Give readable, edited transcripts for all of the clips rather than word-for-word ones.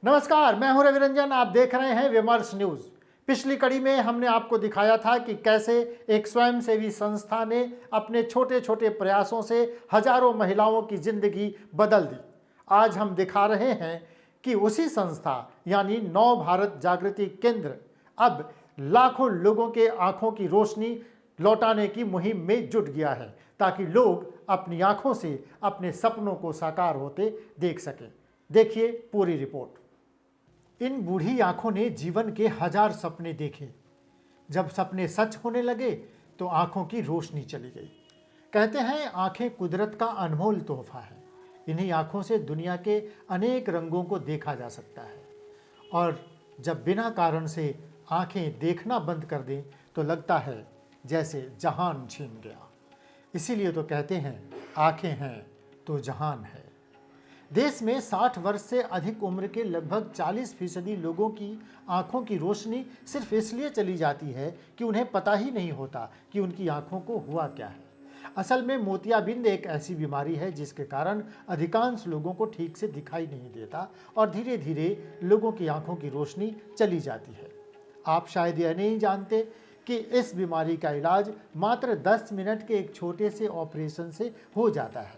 नमस्कार, मैं हूं रवि रंजन। आप देख रहे हैं विमर्श न्यूज। पिछली कड़ी में हमने आपको दिखाया था कि कैसे एक स्वयंसेवी संस्था ने अपने छोटे छोटे प्रयासों से हजारों महिलाओं की जिंदगी बदल दी। आज हम दिखा रहे हैं कि उसी संस्था यानी नव भारत जागृति केंद्र अब लाखों लोगों के आंखों की रोशनी लौटाने की मुहिम में जुट गया है, ताकि लोग अपनी आंखों से अपने सपनों को साकार होते देख सकें। देखिए पूरी रिपोर्ट। इन बूढ़ी आंखों ने जीवन के हजार सपने देखे। जब सपने सच होने लगे तो आंखों की रोशनी चली गई। कहते हैं आंखें कुदरत का अनमोल तोहफा है। इन्हीं आंखों से दुनिया के अनेक रंगों को देखा जा सकता है, और जब बिना कारण से आंखें देखना बंद कर दें तो लगता है जैसे जहान छीन गया। इसीलिए तो कहते हैं आंखें हैं तो जहान है। देश में 60 वर्ष से अधिक उम्र के लगभग 40% लोगों की आंखों की रोशनी सिर्फ इसलिए चली जाती है कि उन्हें पता ही नहीं होता कि उनकी आंखों को हुआ क्या है। असल में मोतियाबिंद एक ऐसी बीमारी है जिसके कारण अधिकांश लोगों को ठीक से दिखाई नहीं देता और धीरे धीरे लोगों की आंखों की रोशनी चली जाती है। आप शायद यह नहीं जानते कि इस बीमारी का इलाज मात्र 10 मिनट के एक छोटे से ऑपरेशन से हो जाता है।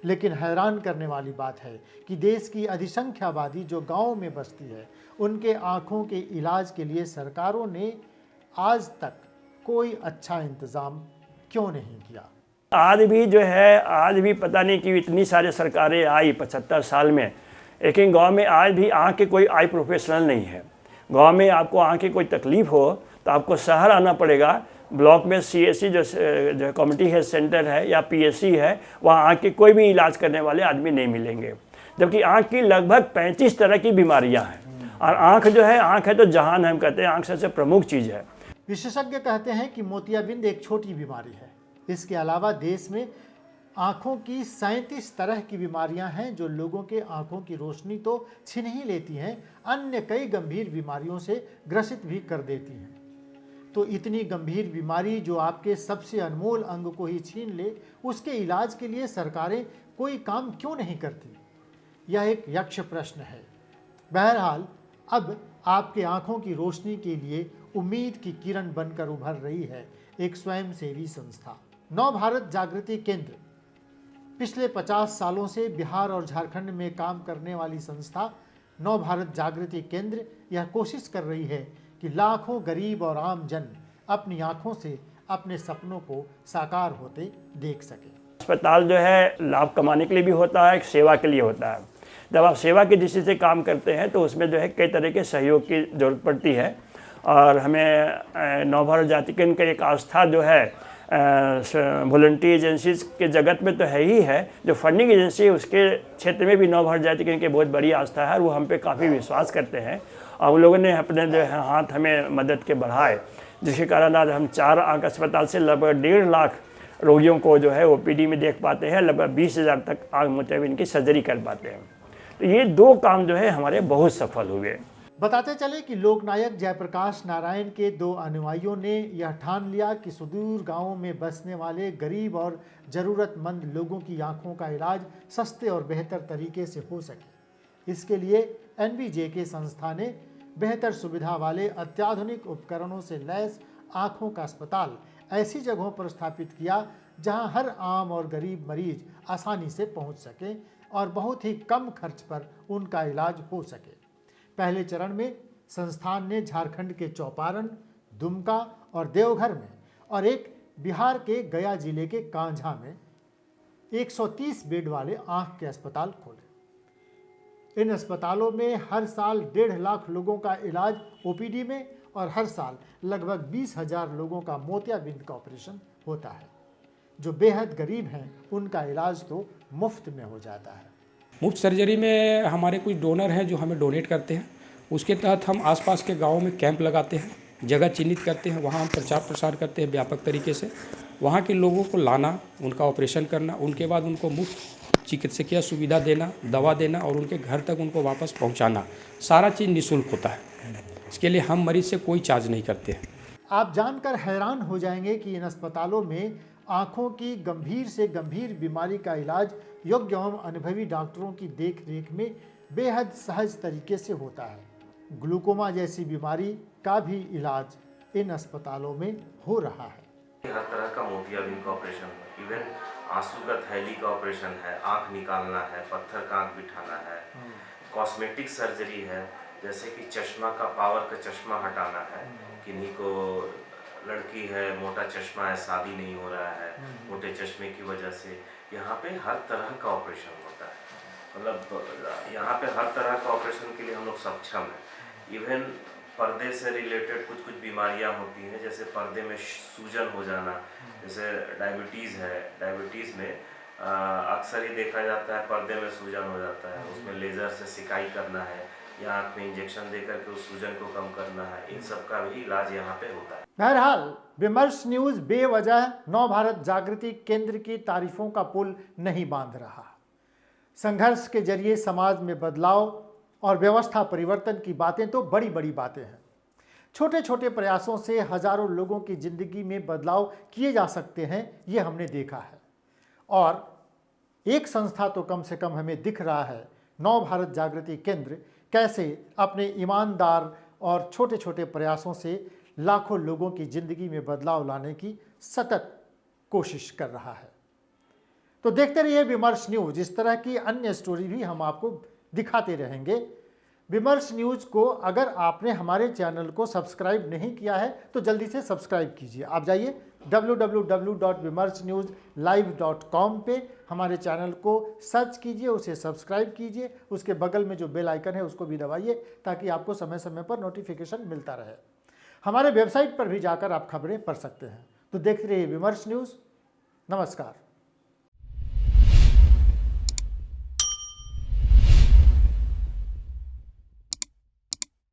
लेकिन हैरान करने वाली बात है कि देश की अधिसंख्य आबादी जो गांव में बसती है, उनके आंखों के इलाज के लिए सरकारों ने आज तक कोई अच्छा इंतजाम क्यों नहीं किया। आज भी जो है, आज भी पता नहीं कि इतनी सारी सरकारें आई 75 साल में, लेकिन गांव में आज भी आँख के कोई आई प्रोफेशनल नहीं है। गांव में आपको आँख की कोई तकलीफ हो तो आपको शहर आना पड़ेगा। ब्लॉक में CSC जो कम्युनिटी हेल्थ सेंटर है या PSC है, वहाँ आँख के कोई भी इलाज करने वाले आदमी नहीं मिलेंगे। जबकि आँख की लगभग 35 तरह की बीमारियाँ हैं, और आँख जो है, आँख है तो जहान हम कहते हैं, आँख सबसे प्रमुख चीज़ है। विशेषज्ञ कहते हैं कि मोतियाबिंद एक छोटी बीमारी है। इसके अलावा देश में आँखों की 37 तरह की बीमारियां हैं जो लोगों के आँखों की रोशनी तो छीन ही लेती हैं, अन्य कई गंभीर बीमारियों से ग्रसित भी कर देती हैं। तो इतनी गंभीर बीमारी जो आपके सबसे अनमोल अंग को ही छीन ले, उसके इलाज के लिए सरकारें कोई काम क्यों नहीं करती? यह एक यक्ष प्रश्न है। बहरहाल अब आपके आंखों की रोशनी के लिए उम्मीद की किरण बनकर उभर रही है एक स्वयंसेवी संस्था नव भारत जागृति केंद्र। पिछले 50 सालों से बिहार और झारखंड में काम करने वाली संस्था नव भारत जागृति केंद्र यह कोशिश कर रही है कि लाखों गरीब और आम जन अपनी आंखों से अपने सपनों को साकार होते देख सके। अस्पताल जो है लाभ कमाने के लिए भी होता है, एक सेवा के लिए होता है। जब आप सेवा की दृष्टि से काम करते हैं तो उसमें जो है कई तरह के सहयोग की जरूरत पड़ती है, और हमें नव भारत जागृति केंद्र का एक आस्था जो है वॉलंटियर एजेंसीज के जगत में तो है ही है। जो फंडिंग एजेंसी है उसके क्षेत्र में भी नव भारत जागृति केंद्र की बहुत बड़ी आस्था है, और वो हम पे काफ़ी विश्वास करते हैं। और उन लोगों ने अपने जो है हाथ हमें मदद के बढ़ाए, जिसके कारण आज हम 4 आँख अस्पताल से लगभग 1.5 लाख रोगियों को जो है OPD में देख पाते हैं, लगभग 20,000 तक आँख मोतियाबिंद की सर्जरी कर पाते हैं। तो ये 2 काम जो है हमारे बहुत सफल हुए। बताते चले कि लोकनायक जयप्रकाश नारायण के 2 अनुयायियों ने यह ठान लिया कि सुदूर गांवों में बसने वाले गरीब और ज़रूरतमंद लोगों की आंखों का इलाज सस्ते और बेहतर तरीके से हो सके। इसके लिए NBJK संस्था ने बेहतर सुविधा वाले अत्याधुनिक उपकरणों से लैस आंखों का अस्पताल ऐसी जगहों पर स्थापित किया जहां हर आम और गरीब मरीज आसानी से पहुंच सके और बहुत ही कम खर्च पर उनका इलाज हो सके। पहले चरण में संस्थान ने झारखंड के चौपारण, दुमका और देवघर में, और एक बिहार के गया जिले के कांझा में 130 बेड वाले आंख के अस्पताल खोले। इन अस्पतालों में हर साल 1.5 लाख लोगों का इलाज OPD में, और हर साल लगभग 20,000 लोगों का मोतियाबिंद का ऑपरेशन होता है। जो बेहद गरीब हैं उनका इलाज तो मुफ्त में हो जाता है। मुफ्त सर्जरी में हमारे कुछ डोनर हैं जो हमें डोनेट करते हैं। उसके तहत हम आसपास के गाँवों में कैंप लगाते हैं, जगह चिन्हित करते हैं, वहाँ हम प्रचार प्रसार करते हैं व्यापक तरीके से। वहाँ के लोगों को लाना, उनका ऑपरेशन करना, उनके बाद उनको मुफ्त चिकित्सकीय सुविधा देना, दवा देना और उनके घर तक उनको वापस पहुँचाना, सारा चीज़ निःशुल्क होता है। इसके लिए हम मरीज से कोई चार्ज नहीं करते हैं। आप जानकर हैरान हो जाएंगे कि इन अस्पतालों में आँखों की गंभीर से गंभीर बीमारी का इलाज योग्य एवं अनुभवी डॉक्टरों की देखरेख में बेहद सहज तरीके से होता है। ग्लूकोमा जैसी बीमारी का भी इलाज इन अस्पतालों में हो रहा है। हर तरह का मोतियाबिंद का ऑपरेशन है, इवन आंसू का थैली का ऑपरेशन है, आंख निकालना है, पत्थर का आंख बिठाना है, कॉस्मेटिक सर्जरी है, जैसे कि चश्मा का पावर का चश्मा हटाना है, किन्हीं को लड़की है मोटा चश्मा है, शादी नहीं हो रहा है मोटे चश्मे की वजह से, यहाँ पे हर तरह का ऑपरेशन होता है। मतलब यहाँ पे हर तरह का ऑपरेशन के लिए हम लोग सक्षम हैं। इवन पर्दे से रिलेटेड कुछ कुछ बीमारियाँ होती हैं, जैसे पर्दे में सूजन हो जाना, जैसे डायबिटीज़ है, डायबिटीज़ में अक्सर ही देखा जाता है पर्दे में सूजन हो जाता है, उसमें लेज़र से सिकाई करना है या आँख में इंजेक्शन दे करके उस सूजन को कम करना है, इन सब का भी इलाज यहाँ पे होता है। बहरहाल विमर्श न्यूज़ बेवजह नवभारत जागृति केंद्र की तारीफों का पुल नहीं बांध रहा। संघर्ष के जरिए समाज में बदलाव और व्यवस्था परिवर्तन की बातें तो बड़ी बड़ी बातें हैं। छोटे छोटे प्रयासों से हजारों लोगों की जिंदगी में बदलाव किए जा सकते हैं, ये हमने देखा है। और एक संस्था तो कम से कम हमें दिख रहा है, नवभारत जागृति केंद्र कैसे अपने ईमानदार और छोटे छोटे प्रयासों से लाखों लोगों की जिंदगी में बदलाव लाने की सतत कोशिश कर रहा है। तो देखते रहिए विमर्श न्यूज़। इस तरह की अन्य स्टोरी भी हम आपको दिखाते रहेंगे। विमर्श न्यूज़ को अगर आपने हमारे चैनल को सब्सक्राइब नहीं किया है तो जल्दी से सब्सक्राइब कीजिए। आप जाइए www.vimarsnewslive.com पे हमारे चैनल को सर्च कीजिए, उसे सब्सक्राइब कीजिए, उसके बगल में जो बेल आइकन है उसको भी दबाइए ताकि आपको समय समय पर नोटिफिकेशन मिलता रहे। हमारे वेबसाइट पर भी जाकर आप खबरें पढ़ सकते हैं। तो देखते रहिए विमर्श न्यूज़। नमस्कार।